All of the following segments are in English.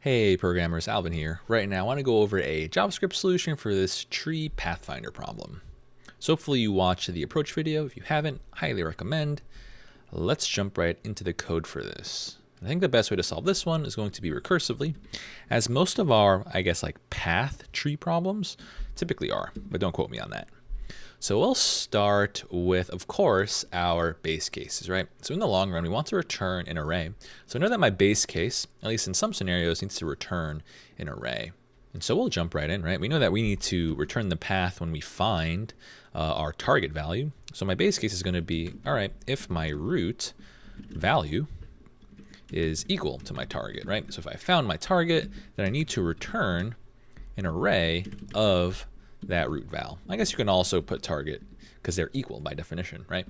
Hey programmers, Alvin here. Right now I want to go over a JavaScript solution for this tree pathfinder problem. So hopefully you watched the approach video. If you haven't, highly recommend. Let's jump right into the code for this. I think the best way to solve this one is going to be recursively, as most of our, path tree problems typically are, but don't quote me on that. So we'll start with, of course, our base cases, right? So in the long run, we want to return an array. So I know that my base case, at least in some scenarios, needs to return an array. And so we'll jump right in, right? We know that we need to return the path when we find our target value. So my base case is going to be, all right, if my root value is equal to my target, right? So if I found my target, then I need to return an array of that root val. I guess you can also put target because they're equal by definition, right?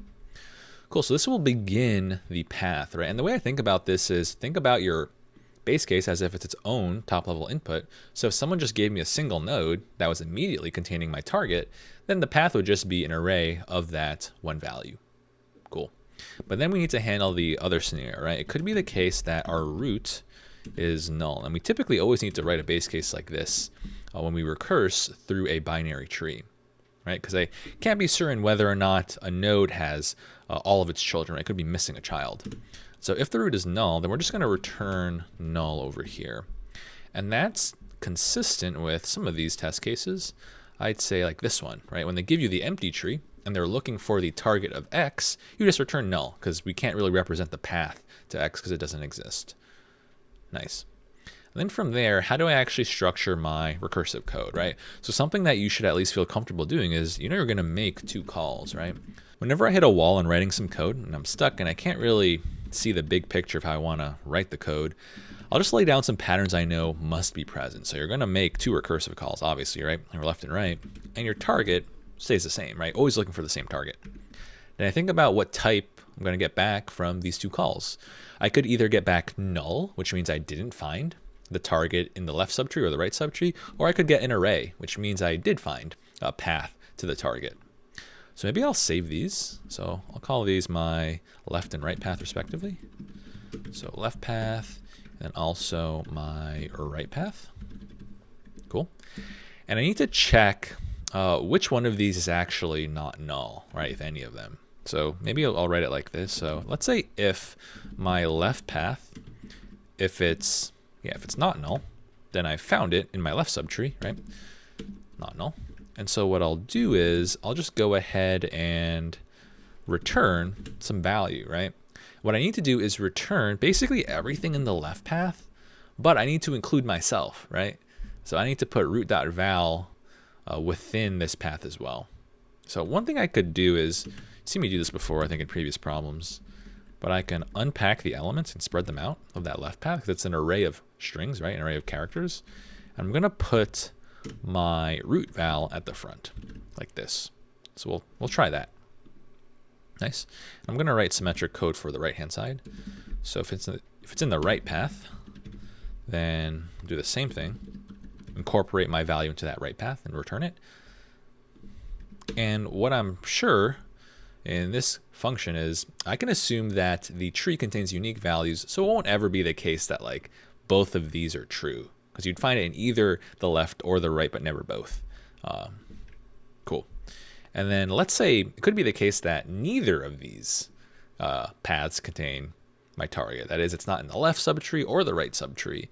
Cool, so this will begin the path, right? And the way I think about this is think about your base case as if it's its own top level input. So if someone just gave me a single node that was immediately containing my target, then the path would just be an array of that one value. Cool. But then we need to handle the other scenario, right? It could be the case that our root is null. And we typically always need to write a base case like this when we recurse through a binary tree, right? Because I can't be certain whether or not a node has all of its children. It could be missing a child. So if the root is null, then we're just going to return null over here. And that's consistent with some of these test cases. I'd say like this one, right? When they give you the empty tree and they're looking for the target of x, you just return null because we can't really represent the path to x because it doesn't exist. Nice. And then from there, how do I actually structure my recursive code, right? So something that you should at least feel comfortable doing is, you're going to make two calls, right? Whenever I hit a wall and writing some code and I'm stuck and I can't really see the big picture of how I want to write the code, I'll just lay down some patterns I know must be present. So you're going to make two recursive calls, obviously, right? Or left and right. And your target stays the same, right? Always looking for the same target. Then I think about what type I'm going to get back from these two calls. I could either get back null, which means I didn't find the target in the left subtree or the right subtree, or I could get an array, which means I did find a path to the target. So maybe I'll save these. So I'll call these my left and right path respectively. So left path and also my right path. Cool. And I need to check which one of these is actually not null, right? If any of them. So maybe I'll write it like this. So let's say if my left path, if it's not null, then I found it in my left subtree, right? Not null. And so what I'll do is I'll just go ahead and return some value, right? What I need to do is return basically everything in the left path, but I need to include myself, right? So I need to put root.val within this path as well. So one thing I could do is, you've seen me do this before, I think in previous problems, but I can unpack the elements and spread them out of that left path because it's an array of strings, right? An array of characters. And I'm going to put my root val at the front like this. So we'll try that. Nice. I'm going to write symmetric code for the right-hand side. So if it's in the right path, then I'll do the same thing. Incorporate my value into that right path and return it. And what I'm sure in this function is I can assume that the tree contains unique values, so it won't ever be the case that both of these are true, because you'd find it in either the left or the right, but never both. Cool. And then let's say it could be the case that neither of these paths contain my target. That is, it's not in the left subtree or the right subtree.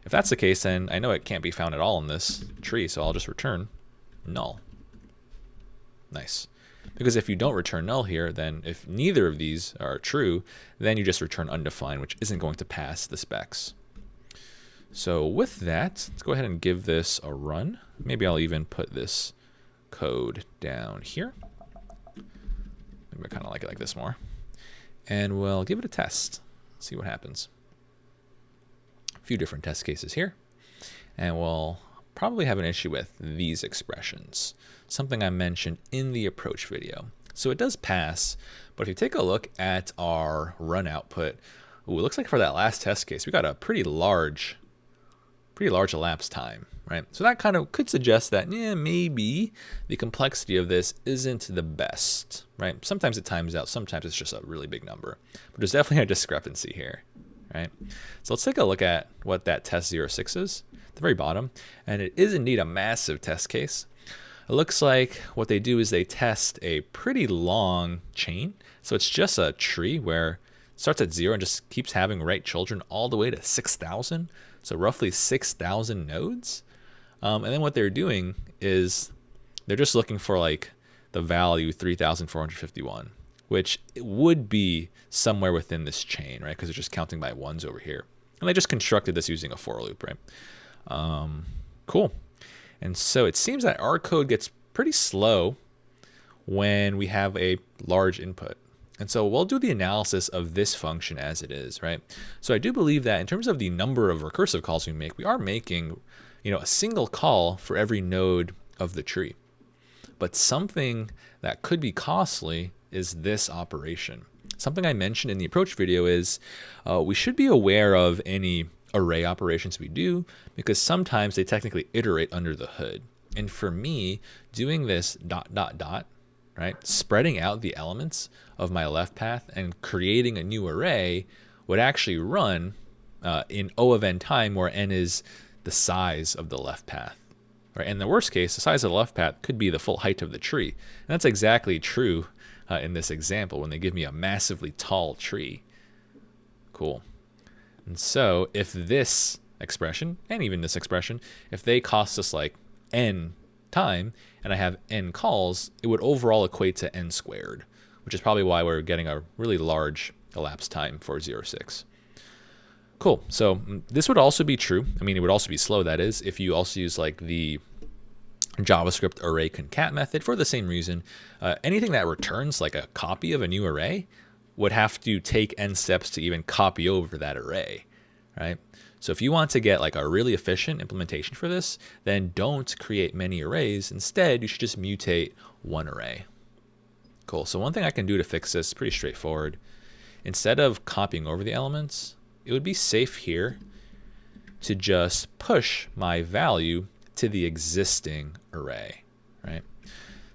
If that's the case, then I know it can't be found at all in this tree, so I'll just return null. Nice. Because if you don't return null here, then if neither of these are true, then you just return undefined, which isn't going to pass the specs. So with that, let's go ahead and give this a run. Maybe I'll even put this code down here. Maybe I kind of like it like this more. And we'll give it a test. See what happens. A few different test cases here. And we'll probably have an issue with these expressions, something I mentioned in the approach video. So it does pass, but if you take a look at our run output, it looks like for that last test case, we got a pretty large elapsed time, right? So that kind of could suggest that maybe the complexity of this isn't the best, right? Sometimes it times out, sometimes it's just a really big number, but there's definitely a discrepancy here, right? So let's take a look at what that test 06 is at the very bottom. And it is indeed a massive test case. It looks like what they do is they test a pretty long chain. So it's just a tree where it starts at 0 and just keeps having right children all the way to 6,000. So roughly 6,000 nodes. And then what they're doing is they're just looking for like the value 3,451, which would be somewhere within this chain, right? Because they're just counting by ones over here. And they just constructed this using a for loop, right? Cool. And so it seems that our code gets pretty slow when we have a large input. And so we'll do the analysis of this function as it is, right? So I do believe that in terms of the number of recursive calls we make, we are making, a single call for every node of the tree. But something that could be costly is this operation. Something I mentioned in the approach video is we should be aware of any array operations we do, because sometimes they technically iterate under the hood. And for me, doing this ... right, spreading out the elements of my left path and creating a new array would actually run in O of n time, where n is the size of the left path. Right? In the worst case, the size of the left path could be the full height of the tree. And that's exactly true in this example when they give me a massively tall tree. Cool. And so if this expression, and even this expression, if they cost us like n time, and I have n calls, it would overall equate to n squared, which is probably why we're getting a really large elapsed time for 06. Cool. So this would also be true. I mean, it would also be slow, that is, if you also use like the JavaScript array concat method for the same reason. Anything that returns like a copy of a new array would have to take n steps to even copy over that array, right? So if you want to get like a really efficient implementation for this, then don't create many arrays. Instead, you should just mutate one array. Cool. So one thing I can do to fix this is pretty straightforward. Instead of copying over the elements, it would be safe here to just push my value to the existing array, right?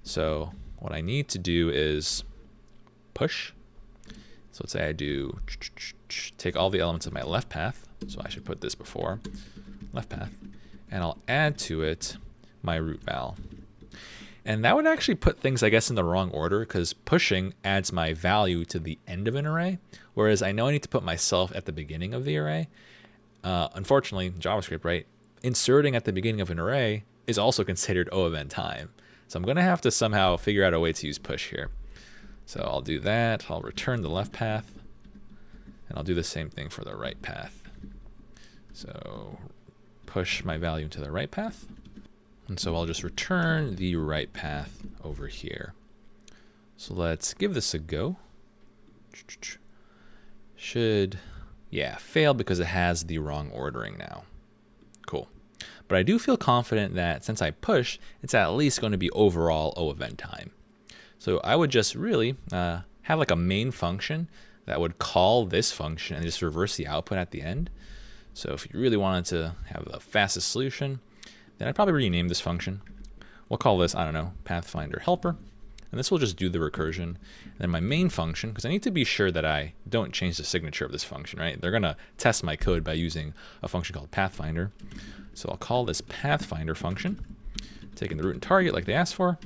So what I need to do is push. So let's say I do take all the elements of my left path. So I should put this before left path, and I'll add to it my root val. And that would actually put things, I guess, in the wrong order, because pushing adds my value to the end of an array, whereas I know I need to put myself at the beginning of the array. Unfortunately, JavaScript, right? Inserting at the beginning of an array is also considered O of n time. So I'm going to have to somehow figure out a way to use push here. So I'll do that. I'll return the left path, and I'll do the same thing for the right path. So push my value into the right path. And so I'll just return the right path over here. So let's give this a go. Should, fail because it has the wrong ordering now. Cool. But I do feel confident that since I push, it's at least going to be overall O of n time. So I would just really have like a main function that would call this function and just reverse the output at the end. So if you really wanted to have the fastest solution, then I'd probably rename this function. We'll call this, I don't know, Pathfinder helper. And this will just do the recursion. And then my main function, because I need to be sure that I don't change the signature of this function, right? They're going to test my code by using a function called Pathfinder. So I'll call this Pathfinder function, taking the root and target like they asked for.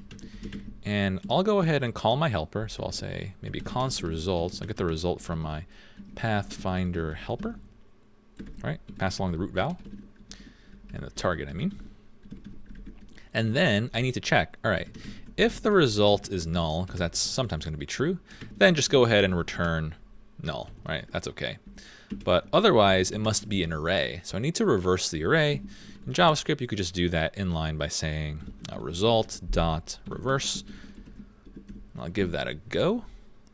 And I'll go ahead and call my helper. So I'll say maybe const results. I'll get the result from my Pathfinder helper. Right? Pass along the root val. And the target, I mean. And then I need to check, all right, if the result is null, because that's sometimes going to be true, then just go ahead and return null, right? That's okay. But otherwise, it must be an array. So I need to reverse the array. In JavaScript, you could just do that inline by saying result.reverse. I'll give that a go.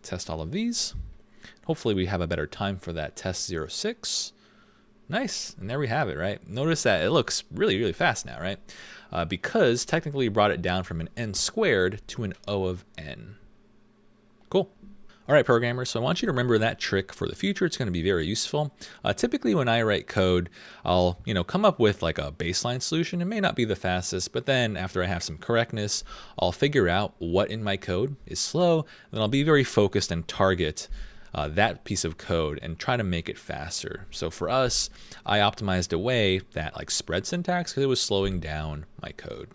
Test all of these. Hopefully we have a better time for that test 06. Nice, and there we have it, right? Notice that it looks really, really fast now, right? Because technically we brought it down from an n squared to an O of n. Cool. All right, programmers, so I want you to remember that trick for the future. It's going to be very useful. Typically when I write code, I'll come up with like a baseline solution. It may not be the fastest, but then after I have some correctness, I'll figure out what in my code is slow, and then I'll be very focused and target that piece of code and try to make it faster. So for us, I optimized away that like spread syntax because it was slowing down my code.